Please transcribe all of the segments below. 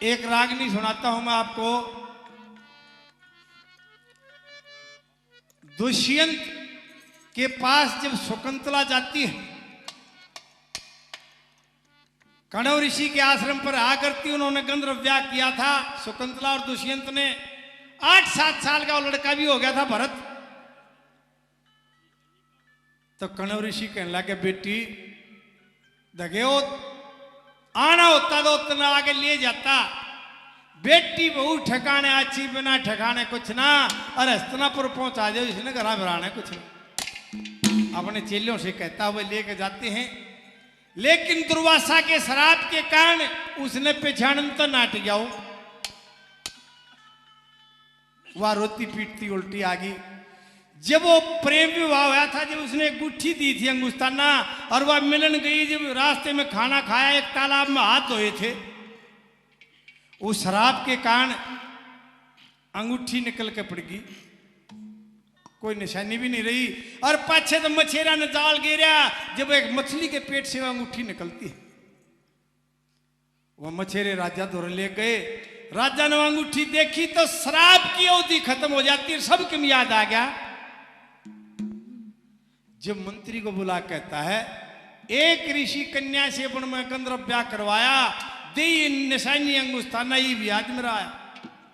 एक रागनी सुनाता हूं मैं आपको। दुष्यंत के पास जब शकुंतला जाती है, कण्व ऋषि के आश्रम पर आकर उन्होंने गंधर्वव्याह किया था। शकुंतला और दुष्यंत ने 8-7 साल का वो लड़का भी हो गया था भरत। तो कण्व ऋषि कहने लगे, बेटी दगे हो, आना होता तो उतना आगे ले जाता। बेटी बहु ठिकाने अच्छी बिना ठिकाने कुछ ना, और हस्तनापुर पहुंचा जाओ, इसने घर भराने कुछ ना। अपने चेलियों से कहता हुए लेके जाते हैं, लेकिन दुर्वासा के शराब के कारण उसने पेछाड़न नाट गया। वह रोती पीटती उल्टी आ गई। जब वो प्रेम विवाह हुआ था, जब उसने एक गुट्ठी दी थी अंगुस्ताना, और वह मिलन गई, जब रास्ते में खाना खाया, एक तालाब में हाथ धोए थे, उस शराब के कारण अंगूठी निकल के पड़ गई, कोई निशानी भी नहीं रही। और पाछे तो मछेरा ने जाल गिरा, जब एक मछली के पेट से अंगूठी निकलती है। वह मछेरे राजा दौर ले गए। राजा ने अंगूठी देखी तो शराब की अवधि खत्म हो जाती है, सबके में याद आ गया। जब मंत्री को बुला कहता है, एक ऋषि कन्या से अपन में गंधर्वव्याह करवाया, दे निशानी अंगुस्ताना, ये भी याद मेरा आया।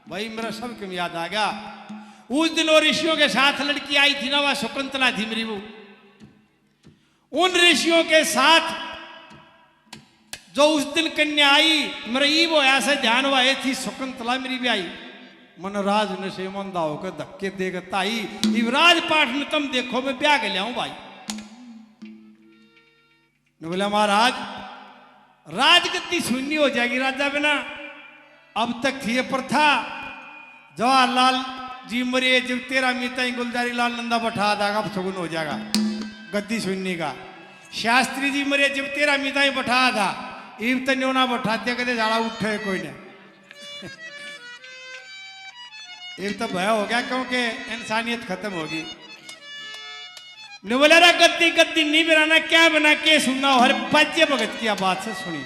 भाई मेरा सबके में याद आ गया। उस दिन वो ऋषियों के साथ लड़की आई थी ना, वह शकुंतला थी मेरी। वो उन ऋषियों के साथ जो उस दिन कन्या आई, मेरा वो ऐसा ध्यान हुआ थी, शकुंतला मेरी भी आई। मनराज ने से मंदा होकर धक्के देता आई, युवराज पाठ में तुम देखो मैं ब्याह के लियाऊं भाई। बोला महाराज राजगद्दी शून्य हो जाएगी राजा बिना। अब तक थी ये प्रथा, जवाहरलाल जी मरे जब 13 मीता गुलजारी लाल नंदा बैठा था, अब सगुन हो जाएगा गद्दी शून्य का। शास्त्री जी मरे जब 13 मीता ही बैठा था, इब तो न्योना बैठा दिया, कहते झाड़ा उठे कोई ने। एक तो भय हो गया क्योंकि इंसानियत खत्म होगी। ने बोला रा गद्दी गद्दी नहीं बनाना, क्या बना के सुनना हो, हर बाज्य भगत की बात से सुनी।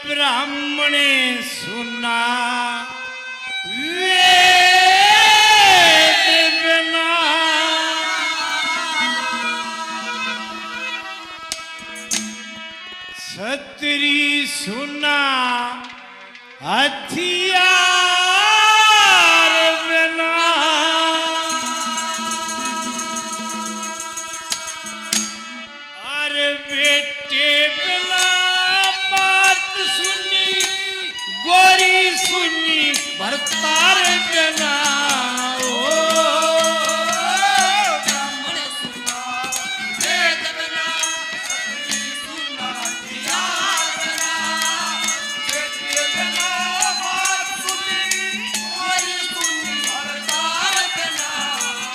ब्राह्मणे सुना वेद बिना, छतरी सुना हथियार बिना, अरे बेटे बिना गोरी सुनी भरतार बिना। ब्राह्मण सुना वेद बिना, छतरी सुना हथियार बिना, बेटे बिना बात सुनी गोरी सुनी भरतार बिना। ब्राह्मण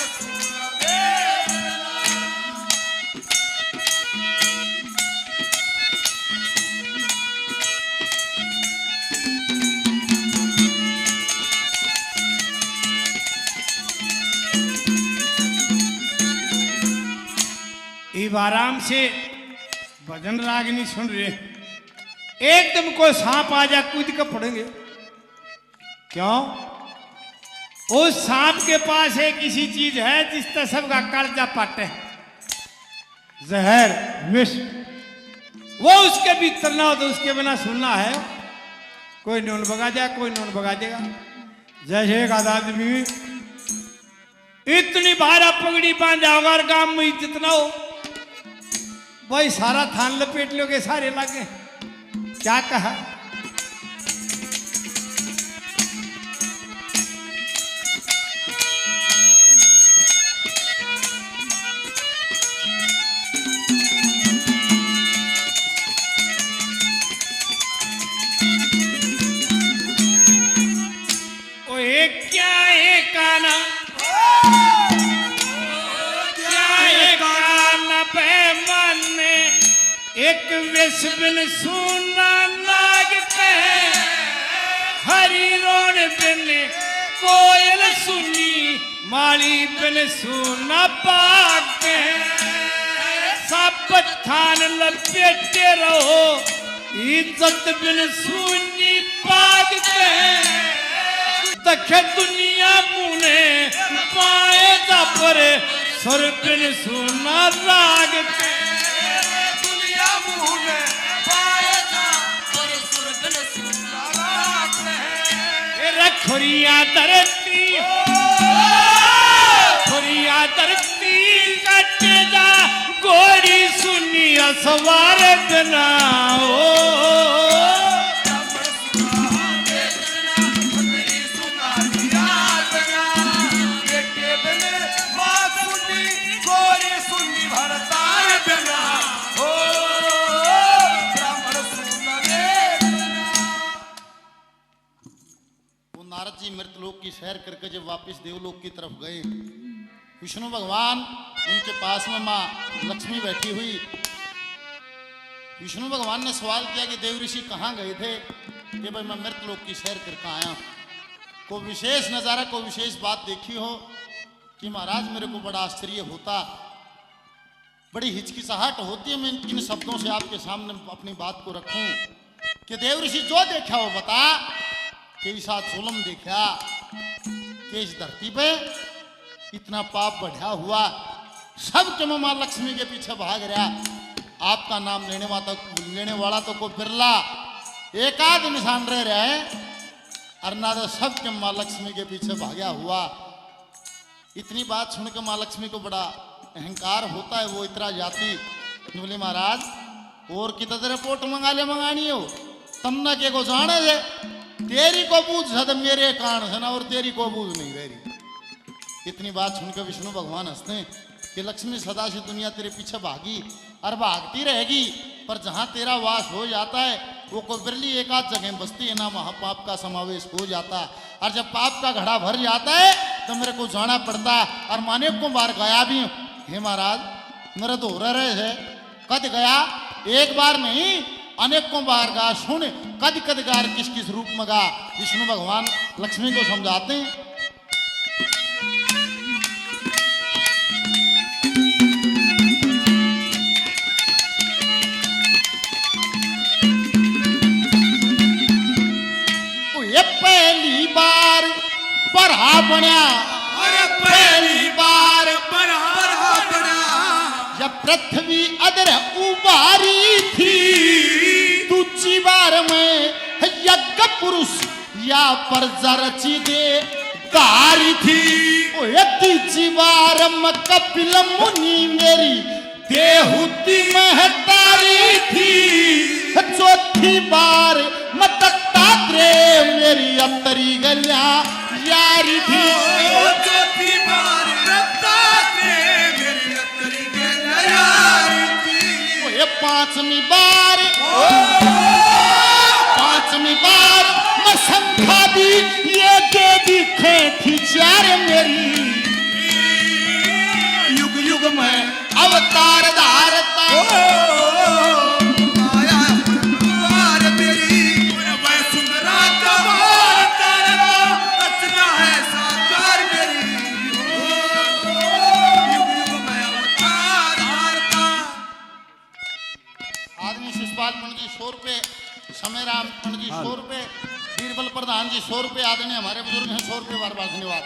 सुना वेद बिना। आराम से भजन रागनी सुन रहे, एकदम कोई सांप आ जा कूद कर पड़ेंगे। क्यों? उस सांप के पास एक ऐसी चीज है जिससे सबका कर्जा पाटे, जहर विष। वो उसके भीतर ना हो तो उसके बिना सुनना है, कोई नून भगा जाए, कोई नून भगा देगा। जैसे एक आदमी इतनी भारा पगड़ी बांधा होगा और गांव में जितना हो भाई सारा थान लपेट लोगे, सारे लागे। क्या कहा? एक वेश बिन सुना नाग पे हरी रोण बिन कोयल सुनी माली बिन सुना पाग सब थान लपेटे रहो इज्जत बिन सुनी पाग तख दुनिया मुने पाए दा पर सुर बिन सुना राग दुनिया मुने पाए दा पर सुर बिन सुना राग रखोरिया धरती खोरिया धरती कटे जा गोरी सुनी असवार बनाओ नारद जी मृतलोक की सैर करके जब वापस देवलोक की तरफ गए, विष्णु भगवान उनके पास में माँ लक्ष्मी बैठी हुई। विष्णु भगवान ने सवाल किया कि देव ऋषि कहाँ गए थे? कि भाई मैं मृतलोक की सैर करके आया। कोई विशेष नज़ारा, कोई विशेष बात देखी हो? कि महाराज मेरे को बड़ा आश्चर्य होता, बड़ी हिचकिचाहट होती है मैं इन शब्दों से आपके सामने अपनी बात को रखूं कि देव ऋषि जो देखा वो बता। कि साथ जुल्म देखा कि इस धरती पे इतना पाप बढ़ा हुआ, सब के मां लक्ष्मी के पीछे भाग रहा। आपका नाम लेने वाला तो कोई बिरला एक आध इंसान रह रहा है, और ना तो सब के मां लक्ष्मी के पीछे भागा हुआ। इतनी बात सुनकर मां लक्ष्मी को बड़ा अहंकार होता है, वो इतना जाती। बोले महाराज और कितना रिपोर्ट मंगानी हो तमना के को जाने दे, तेरी को बूझ मेरे कान है ना, और तेरी को बूझ नहीं रही। इतनी बात सुनकर विष्णु भगवान हंसते कि लक्ष्मी सदा से दुनिया तेरे पीछे भागी और भागती रहेगी, पर जहां तेरा वास हो जाता है वो कोई बिरली एक आध जगह बसती है ना, वहां पाप का समावेश हो जाता। और जब पाप का घड़ा भर जाता है तो मेरे को जाना पड़ता, और माने को बार गया भी हूं। हे महाराज मेरा तो हो रहे है, कद गया एक बार नहीं अनेकों बार गा। सुन कद कद गार किस किस रूप में गा। विष्णु भगवान लक्ष्मी को समझाते हैं। ये पहली बार बड़ा बना, अरे पहली बार बड़ा बना, जब पृथ्वी अदर उबारी थी, दूसरी बार में यज्ञ पुरुष या पर जरची दे दारी थी। तीसरी बार में कपिल मुनि मेरी देहुती महतारी थी। चौथी बार में दत्तात्रेय मेरी अतरी गलिया यारी थी। चौथी बार दत्तात्रेय मेरी अतरी गलिया यारी थी। ये पांचवी बार मैं संख्या दी ये देवी थी चार मेरी। युग युग में अवतार धारता पंडित जी 100 रुपए, समय राम पंडित जी 100 रुपए, बीरबल प्रधान जी 100 रुपए, आदरणीय हमारे बुजुर्ग हैं 100 रुपए, बार बार धन्यवाद।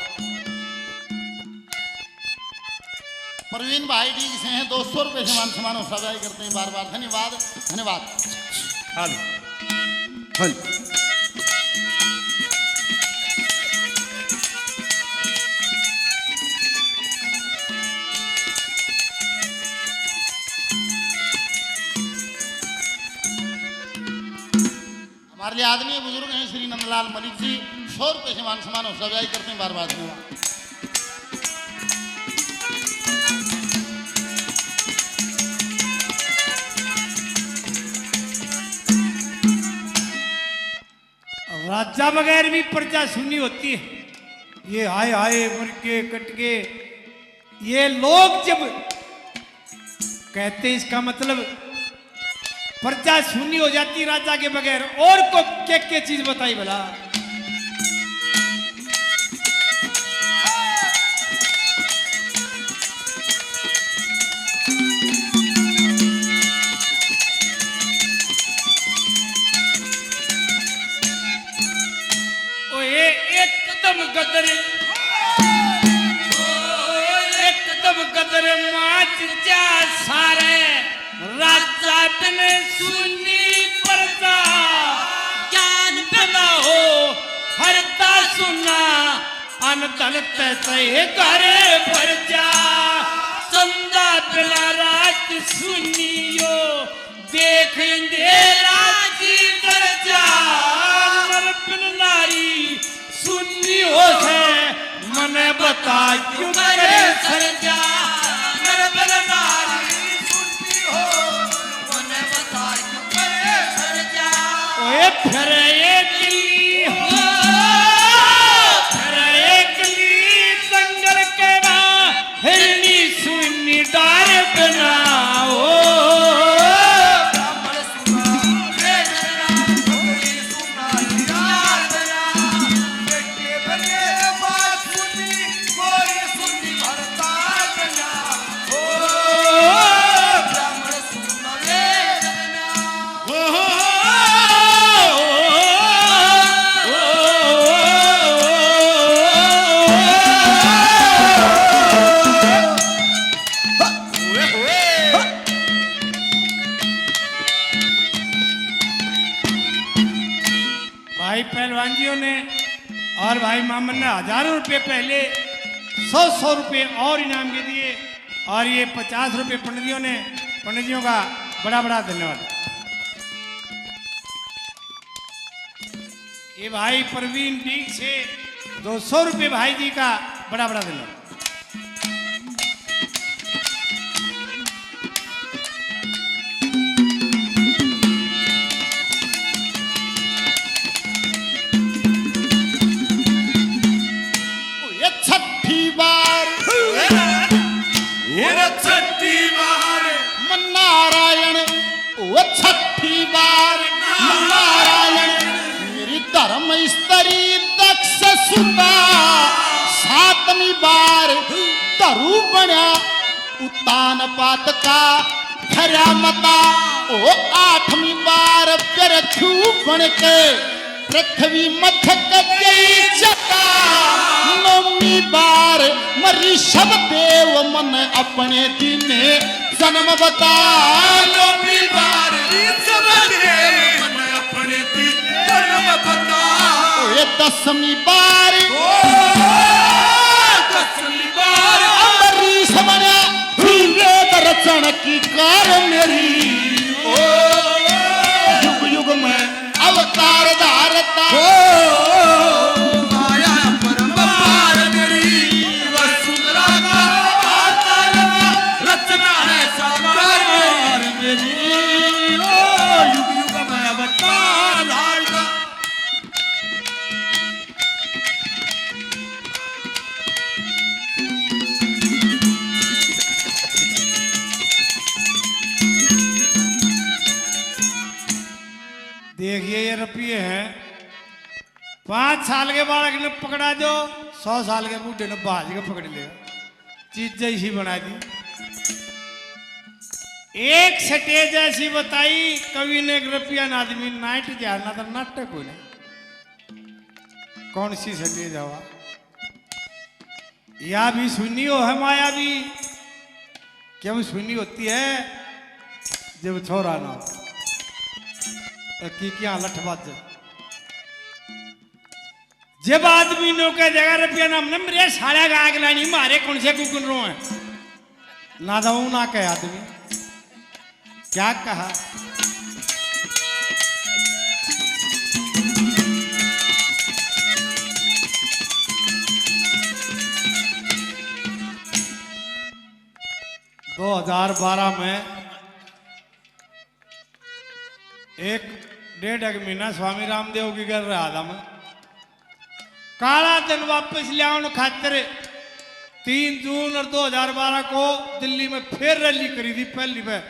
प्रवीण भाई जी से हैं 200 रुपए से मान सम्मान सजाई करते हैं, बार बार धन्यवाद धन्यवाद। हमारे लिए आदरणीय बुजुर्ग हैं श्री नंदलाल मलिक जी 100 रुपए से मान सम्मान सजाई करते हैं, बार बार धन्यवाद। राजा बगैर भी प्रजा सुननी होती है। ये आए आए मुर्गे कटके, ये लोग जब कहते हैं इसका मतलब प्रजा शून्य हो जाती राजा के बगैर। और को क्या चीज बताई भला? एकदम गदरे, एकदम गदरे माच जा सारे राजा तने सुनी परदा ज्ञान बिना हो हरता सुना अनधन तय करे परजा संदा बिना रात सुनियो देख अंधेरा की दरजा नर बिन नारी सुन्नी हो से मन बता क्यों करे सरजा नर बिन नारी सुन्नी हो मन बता क्यों करे सरजा। ओए फिर एक ली हो फिर एक ली दंगल के ना हिरनी सुन्नी डार बिना हो भाई पहलवान ने और भाई मामन ने हजारों रुपए पहले 100 रुपए और इनाम के दिए और ये 50 रुपए पंडितियों का बड़ा बड़ा धन्यवाद। ये भाई प्रवीण डीग से 200 रुपए भाई जी का बड़ा बड़ा धन्यवाद। नारायण वो छठी बार नारायण मेरी धर्म स्त्री दक्ष सुता सातवीं बार धरू बना उतान पात का धरा मता ओ आठवीं बार परखू बन के पृथ्वी मथक गई जता नौवीं बार मरी सब देव मन अपने दिने जन्म बता नौवीं बार सब देव मन अपने दिने जन्म बता। ये 10वीं बार अमरीश बना वेद रचन की कार मेरी युग युग में अवतार धारता माया परम्पार मेरी वसुंधरा का अवतार रचना है साकार मेरी युग युग में अवतार धारता। देखिए ये रुपये हैं 5 साल के बालक ने पकड़ा दो 100 साल के बूढ़े ने बाज के पकड़ लिया चीज जैसी बना दी। एक स्टेज ऐसी बताई कवि ने एक रुपया ना आदमी नाइट जाना था नाटक को कौन सी स्टेज हवा या भी सुनी हो है माया भी क्यों सुनी होती है जब छोरा ना की क्या लठबाज जब आदमी नो के जगह रुपया नाम न मेरे सारा का आग लानी मारे कौन से कुकुन रो है ना दऊ ना कहे आदमी क्या कहा। दो 2012 में एक 1.5 महीना स्वामी रामदेव की कर रहा था मैं काला दिन वापस ले खातिर 3 जून और 2012 को दिल्ली में फिर रैली करी थी पहली में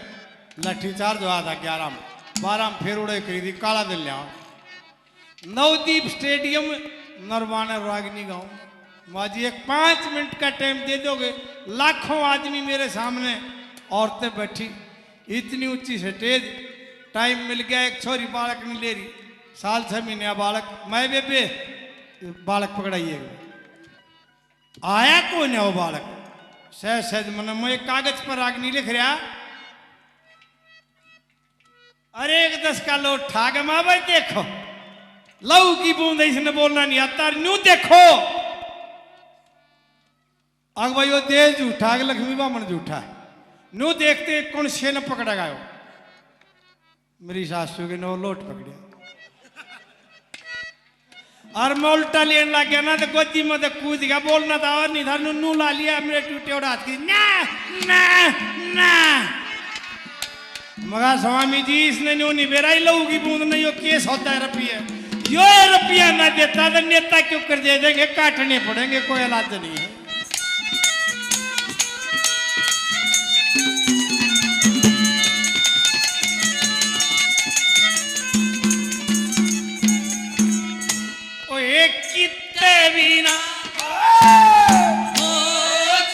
लाठीचार्ज हुआ था 11 में 12 में फिर उड़े करी थी काला दिल लिया नवदीप स्टेडियम नरवाना रागनी गांव माजी एक 5 मिनट का टाइम दे दोगे लाखों आदमी मेरे सामने औरतें बैठी इतनी ऊंची स्टेज टाइम मिल गया एक छोरी बालक नहीं ले रही साल 6 महीने बालक मैं बेबे बालक पकड़ाइए आया कौन है वो बालक सहज मन मैं एक कागज पर रागनी लिख रहा अरे एक 10 का लो ठाक माँ भाई देखो लहू की बूंद इसने बोलना नहीं आता न्यू देखो अग भाई वो देश झूठा लक्ष्मी बामन झूठा न्यू देखते कौन से न पकड़ा गया मेरी सासू के नो लोट पकड़े और मैं उल्टा लेने लग गया ना तो गोदी में कूद गया बोलना था और नहीं था नू ला लिया मेरे टूटे उड़ा की ना ना ना मगर स्वामी जी इसने न्यू नहीं बेरा लहू की बूंद नहीं यो केस होता है रुपया यो रुपया ना देता तो नेता क्यों कर दे देंगे काटने पड़ेंगे कोई इलाज नहीं है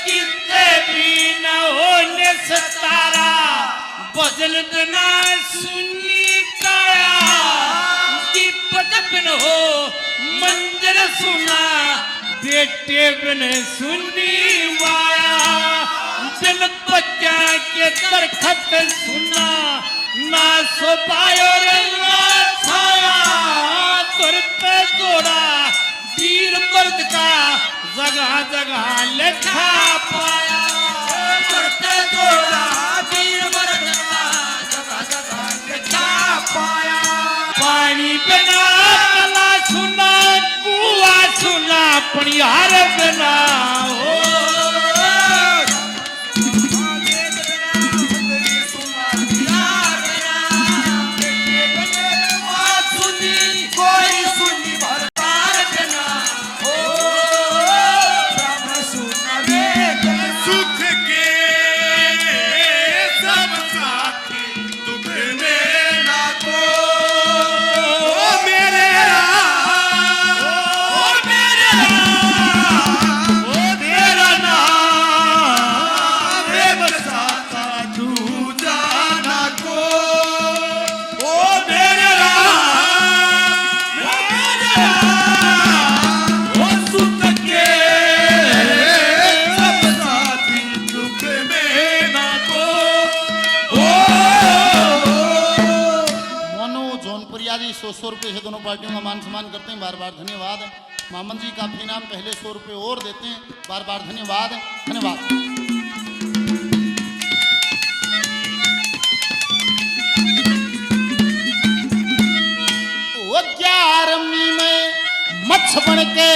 कितने बिना होने सतारा बदल बिना सुनी काया दीपक बिन हो मंदिर सुना बेटे बिन सुनी वाया बिन बच्चा के दरखत सुना ना सो पायो रे ना छाया तुर पे जोड़ा वीर मर्द का जगह जगह लिखा पाया तुर पे जोड़ा वीर मर्द का जगह जगह लिखा पाया पानी बिना तला सुना कुआ सुना पनिहार बिना हो ₹100 से दोनों पार्टियों का मान सम्मान करते हैं बार बार धन्यवाद मामन जी का इनाम पहले ₹100 और देते हैं बार बार धन्यवाद धन्यवाद वो 11वीं में मच्छ बन के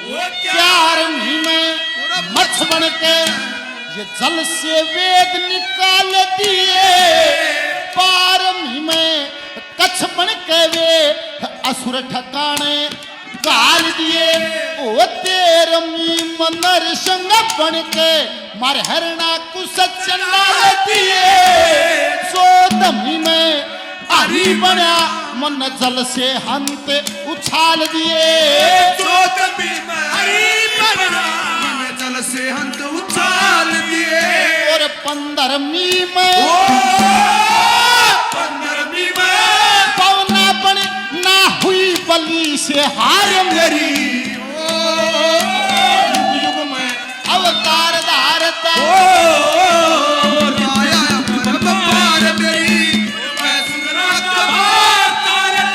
11वीं में मच्छ बन के ये जल से वेद निकाल दिए 12वीं में कच्छ बन के वे असुर ठकाने गाल दिए ओ 13वीं मंदर संग बन के मार हरना कुछ चंडाल दिए 14वीं में हरी बना मन जल से हंत उछाल दिए 14वीं में हरी बना मन जल से हंत उछाल दिए और 15वीं में 15वीं में पौना बन ना हुई बली से हार मेरी युग युग में अवतार धारता राया पार मेरी मैं सुंदरा कमार तारक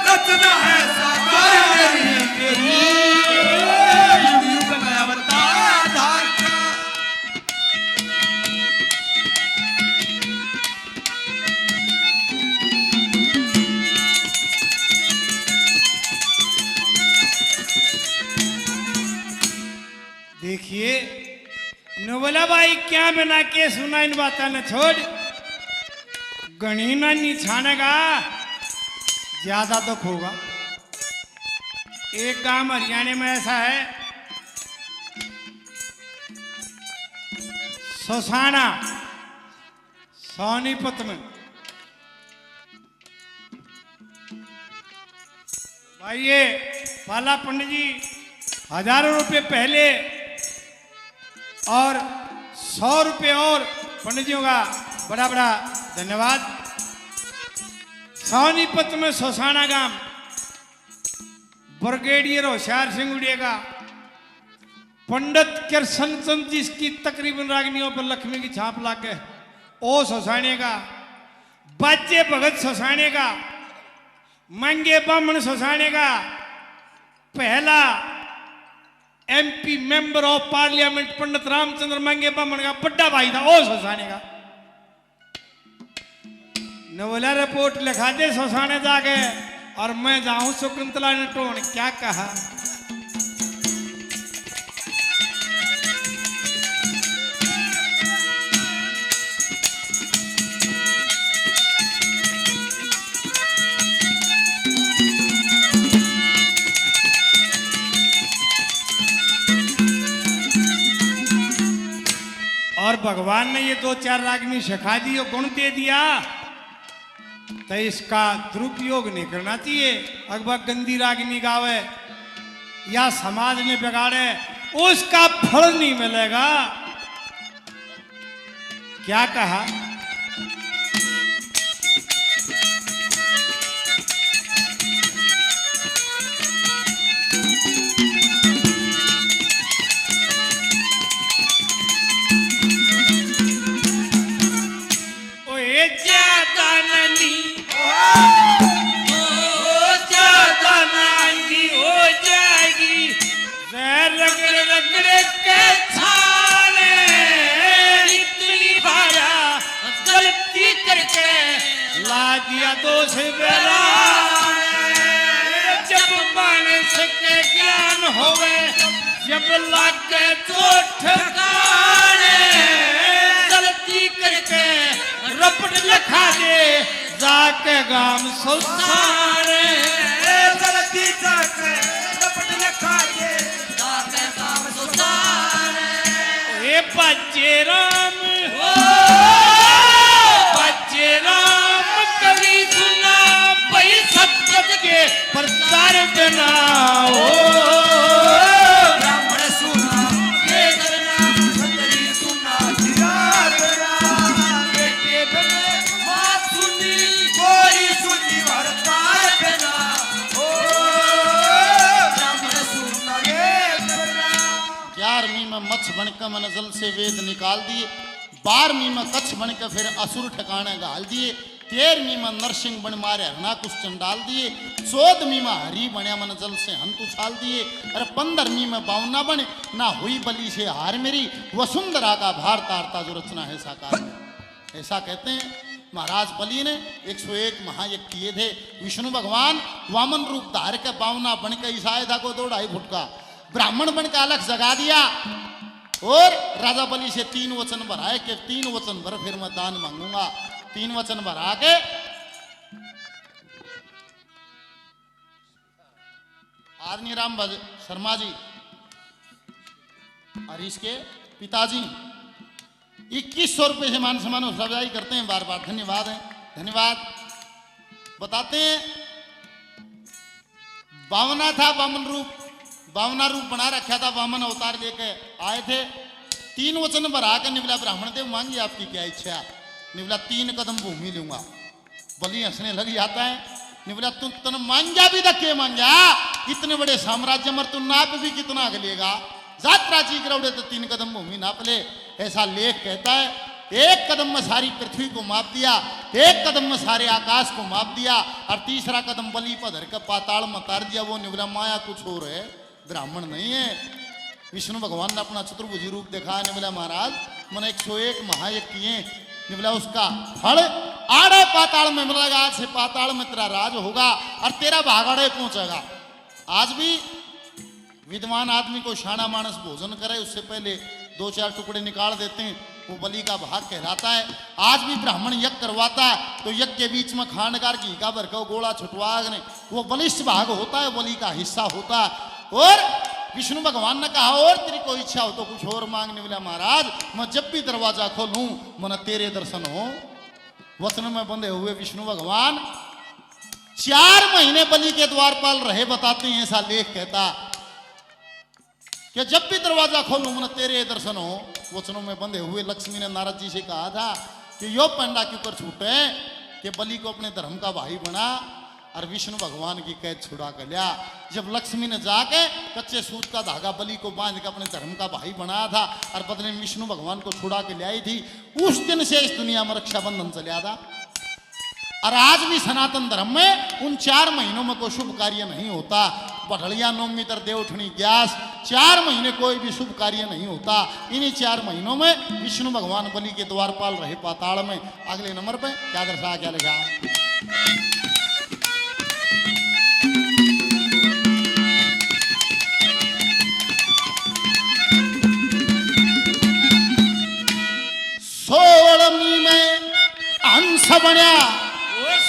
रचना है साकार मेरी युग युग में अवतार धारता देखिए नोबला भाई क्या बना के सुना इन बातों ने छोड़ गणिना नहीं छानेगा ज्यादा दुख होगा एक गांव हरियाणा में ऐसा है सोसाना सोनीपत में आइए पाला पंडित जी, हजारों रुपए पहले और 100 रुपए और पंडित जियों का बड़ा बड़ा धन्यवाद। सोनीपत में सोसाना गांव ब्रिगेडियर होशियार सिंह उड़िएगा पंडित कृष्ण चंद जिसकी तकरीबन रागनियों पर लक्ष्मी की छाप लाके ओ सोसाने का, बाजे भगत सोसाने का, मंगे बामण सोसाने का पहला एमपी मेंबर ऑफ पार्लियामेंट पंडित रामचंद्र मंगे बामण का बड़ा भाई था ओ सोसाने का। नवला रिपोर्ट लिखा दे सोसाने जाके और मैं जाऊं शकुंतला ने टोन क्या कहा। और भगवान ने ये 2-4 रागनी सिखा दी और गुण दे दिया तो इसका दुरुपयोग नहीं करना चाहिए। अकबर गंदी रागनी गावे या समाज में बिगाड़े उसका फल नहीं मिलेगा। क्या कहा? दिया दोष बेला जब मानस के ज्ञान होवे जब लागे तो ठिकाने गलती करके रपट लिखा दे जाके गाम सुसाने गलती करके रपट लिखा दे जाके गाम सुसाने। ए बच्चे राम हो बच्चे राम कभी सुना भाई सत्संग के प्रचार बिना हो ब्राह्मण सुना ये करना छतरी सुना जिरार बना बेटे बने बात सुनी कोई सुनी वरतार बिना हो ब्राह्मण सुना ये करना। 11वीं में मच्छ बनकर मन जल से वेद निकाल दिए, 12वीं में कच्छ बनकर फिर असुर ठिकाने गाल दिए, 13वीं में नरसिंह बन मारे हरना कुछ चंडाल दिए, 14वीं में हरी बने मन जल से हंत उछाल दिए, अरे 15वीं में बावना बने ना हुई बलि से हार मेरी वसुंधरा का भार तारता जो रचना है साकार में। ऐसा कहते हैं महाराज बलि ने 101 महायज्ञ किए थे। विष्णु भगवान वामन रूप धार के बावना बन के ईसाई था को 2-2.5 फुट का ब्राह्मण बन के अलग जगा दिया और राजा बलि से 3 वचन भराए कि 3 वचन भर फिर मैं दान मांगूंगा। 3 वचन भरा के आदमी राम शर्मा जी और इसके पिताजी 2100 रुपए से मान सम्मान सजाई करते हैं बार बार। धन्यवाद है, धन्यवाद। बताते हैं बावना था वामन रूप, बावना रूप बना रखा था, वामन अवतार लेके आए थे। 3 वचन भरा कर निवला ब्राह्मण देव मांगी आपकी क्या इच्छा? निवला 3 कदम भूमि लूंगा। बलि हंसने लग जाता है। निवला तुम तन मांगा भी धक्के मांगा, इतने बड़े साम्राज्य मर तू नाप भी कितना अगलेगा? जात राजी करौड़े तो 3 कदम भूमि नाप ले। ऐसा लेख कहता है 1 कदम में सारी पृथ्वी को माप दिया, 1 कदम में सारे आकाश को माप दिया और तीसरा कदम बलि पर धर कर पाताल में उतार दिया। वो निवला माया कुछ और है, ब्राह्मण नहीं है। विष्णु भगवान ने अपना चतुर्भुजी रूप देखा। निवला महाराज मैंने 101 महायज्ञ किए, निवला उसका फल आड़े पाताल में मिलेगा। आज से पाताल में तेरा राज होगा और तेरा भागाड़े पहुंचेगा। आज भी विद्वान आदमी को शाना मानस भोजन करे उससे पहले 2-4 टुकड़े निकाल देते हैं, वो बलि का भाग कहलाता है। आज भी ब्राह्मण यज्ञ करवाता है तो यज्ञ के बीच में खांडकार घी का भरका गोला छुटवाने वो बलिष्ठ भाग होता है, बलि का हिस्सा होता है। और विष्णु भगवान ने कहा और तेरी कोई इच्छा हो तो कुछ और मांगने वाला महाराज, मैं जब भी दरवाजा खोलूं मन तेरे दर्शन हो। वचन में बंधे हुए विष्णु भगवान 4 महीने बलि के द्वारपाल रहे, बताते हैं ऐसा लेख कहता कि जब भी दरवाजा खोलूं मन तेरे दर्शन हो। वचनों में बंधे हुए लक्ष्मी ने नारद जी से कहा था कि यो पंडा के ऊपर छूटे कि बलि को अपने धर्म का भाई बना और विष्णु भगवान की कैद छुड़ा कर लिया। जब लक्ष्मी ने जाके कच्चे सूत का धागा बलि को बांध के अपने धर्म का भाई बनाया था और बदले में विष्णु भगवान को छुड़ा के ले आई थी, उस दिन से इस दुनिया में रक्षाबंधन चला था। और आज भी सनातन धर्म में उन 4 महीनों में कोई शुभ कार्य नहीं होता। बढ़िया नवमी तर देवउठनी ग्यास 4 महीने कोई भी शुभ कार्य नहीं होता। इन्हीं 4 महीनों में विष्णु भगवान बलि के द्वारपाल रहे पाताल में। अगले नंबर पे क्या दर्शा क्या लिखा? सोलमी में हंस बन्या,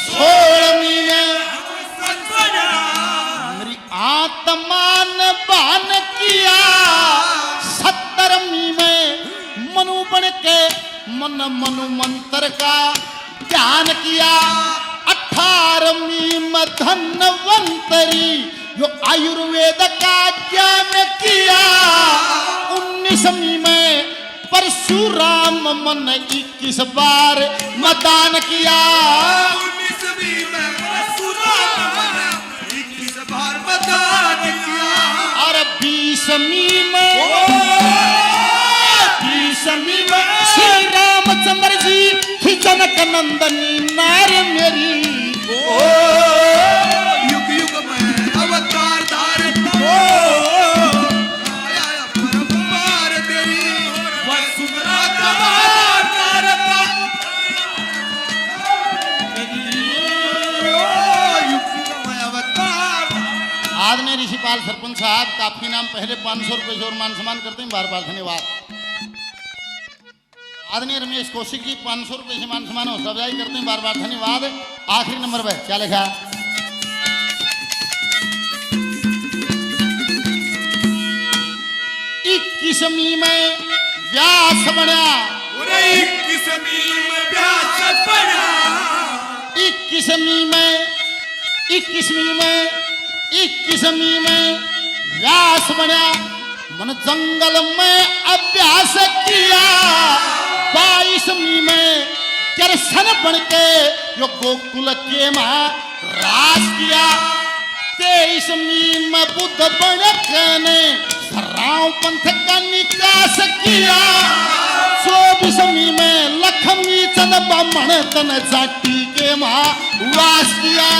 सोलमी में मेरी आत्मा ने बान किया। 70वीं में मनु बन के मनु मंत्र का ध्यान किया। 18वीं में धन्वंतरी जो आयुर्वेद का ज्ञान किया। 19वीं में परशुराम मन 21 बार मतदान किया। 19वीं में परशुराम मन 21 बार मतदान किया। और 20वीं में श्री रामचंद्र जी ही जनक नंदनी नार मेरी। युग युग में अवतार धारण आया परमार तेरी वसुंधरा कमार करता। युग युग में अवतार। आदरणीय ऋषिपाल सरपंच साहब काफी नाम पहले 500 रुपए से और मान सम्मान करते हैं, बार बार धन्यवाद। आदरणीय रमेश कौशिक जी 500 रुपए से मान सम्मान हौसला अफजाई करते हैं, बार बार धन्यवाद। आखिरी नंबर पे क्या लिखा? 21वीं में व्यास बना। 21वीं में व्यास बना। 21वीं में व्यास बना। मन जंगल में अभ्यास किया। 22वीं में कृष्ण बन के जो गोकुल के मां राज किया। 23वीं में बुद्ध बन के राव पंथ का निकास किया। 24वीं में लक्ष्मी चंद ब्राह्मण तन जाति के मां वास किया।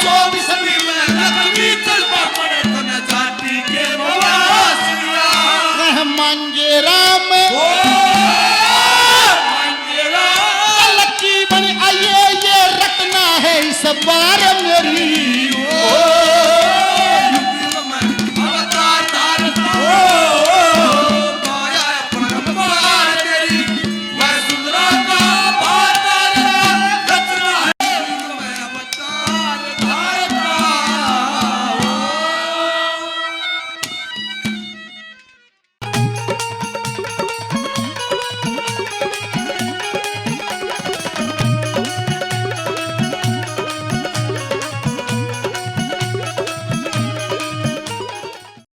24वीं में लक्ष्मी चंद ब्राह्मण तन जाति के वास किया। मांगे राम लकी बन आइए, ये रखना है इस बार मेरी।